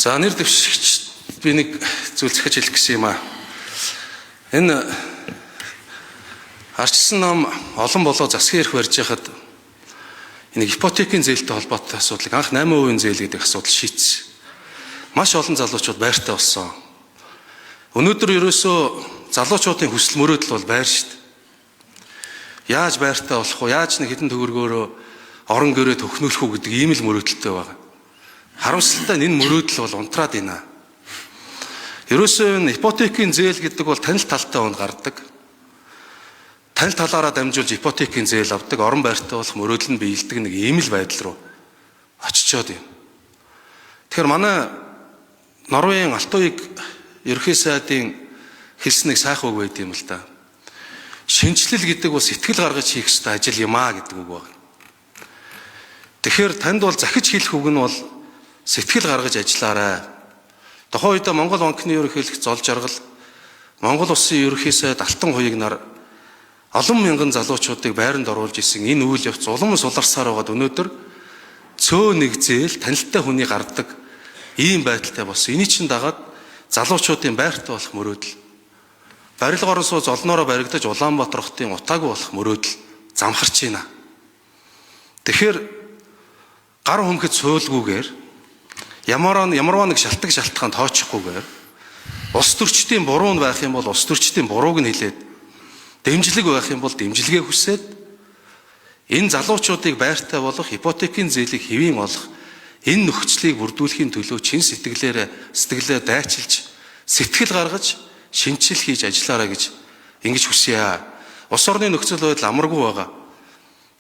За нэр дэвшигч би нэг зүйл захиж хэлэх гэсэн юм аа. Энэ арчсан ном олон болоо засгийн эрх барьж байхад энэ ипотекийн зээлтэй холбоотой асуудлыг анх 8% зээл гэдэг асуудал шийдсэн. Маш олон залуучууд байртай болсон. Өнөөдөр ерөөсөө залуучуудын хүсэл мөрөөдөл бол байр шүү дээ. Яаж байртай болох вэ? Яаж нэг хэдэн төгрөгөөрөө орон гэрээ төхнүүлэх үү гэдэг ийм л мөрөөдөлтэй байгаа. Харамсалтай энэ мөрөөдөл бол унтраад байна. Ерөөсөө энэ ипотекийн зээл гэдэг бол танил талтай он гардаг. Танил талаараа дамжуулж ипотекийн зээл авдаг, орон байртай болох мөрөөдөл нь биелдэг нэг ийм л байдал руу очичоод байна. Тэгэхээр манай Норвегийн Алтуйг ерөнхий сайдын хэлсэн нэг сайхан үг байд юм л да. Шинжлэл гэдэг бол сэтгэл гаргаж хийх ёстой ажил юм аа гэдэг үг байна. Тэгэхээр танд бол захиж хэлэх үг нь бол сэтгэл гаргаж ажиллаарай. Тухайн үед Монгол банкны ерөнхийлөгч Зол Жаргал, Монгол улсын ерөнхий сайд Алтан хуйг нар олон мянган залуучуудыг байранд оруулж исэн энэ үйл явц улам суларсаар байгаад өнөөдөр цөө нэг зээл танилтай хүний гардаг ийм байдалтай болсон. Эний чинь дагаад залуучуудын байртай болох мөрөөдөл, барилга орон сууц олноороо баригдаж Улаанбаатар хотын утаагүй болох мөрөөдөл замхарч байна. Тэгэхээр гар хөмхөд суйлгүйгээр ямарваа нэг шалтгаан тоочихгүйгээр ус төрчдийн буруу нь байх юм бол ус төрчдийн бурууг нь хэлээд дэмжлэг байх юм бол дэмжлэгээ хүсээд энэ залуучуудыг байртай болох ипотекийн зээлийг хэвийн олох энэ нөхцөлийг бүрдүүлэхийн төлөө чин сэтгэлээ дайчилж сэтгэл гаргаж шинжил хийж ажиллаарай гэж ингэж хүсье. Улс орны нөхцөл байдал амаргүй байгаа.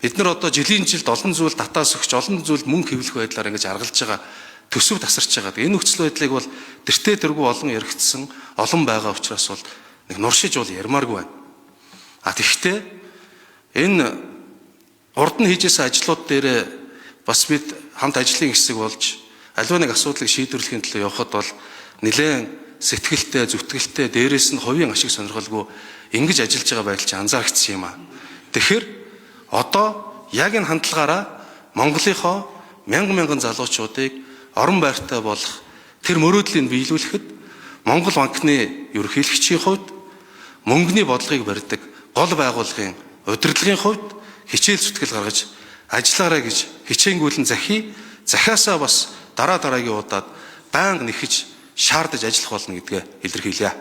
Бид нар одоо жилийн жилд олон зүйл татаас өгч олон зүйл мөнгө хэвлэх байдлаар ингэж аргалж байгаа, төсөв тасарч байгаа. Энэ нөхцөл байдлыг бол тэртээ тэргүй олон яригдсан, олон байгаа учраас бол нэг нуршиж бол ярмааргүй байна. Тэгэхдээ энэ урд нь хийжсэн ажлууд дээр бас бид хамт ажлын хэсэг болж аливаа нэг асуудлыг шийдвэрлэхийн төлөө явхад бол нэлээд сэтгэлтэй, зүтгэлтэй, дээрээс нь хувийн ашиг сонирхолгүй ингэж ажиллаж байгаа байдал чинь анзаарэгдсэн юм аа. Тэгэхээр одоо яг энэ хандлагаараа Монголынхоо мянган залуучуудыг орон байртай болох тэр мөрөөдлийг биелүүлэхэд Монгол банкны ерөнхийлөгчийн хувьд мөнгөний бодлогыг барьдаг гол байгууллагын удирдлагын хувьд хичээл зүтгэл гаргаж ажиллаарай гэж хичээнгүүлэн захиасаа бас дараагийн удаад байнга нэхэж шаардаж ажиллах болно гэдгээ илэрхийлье.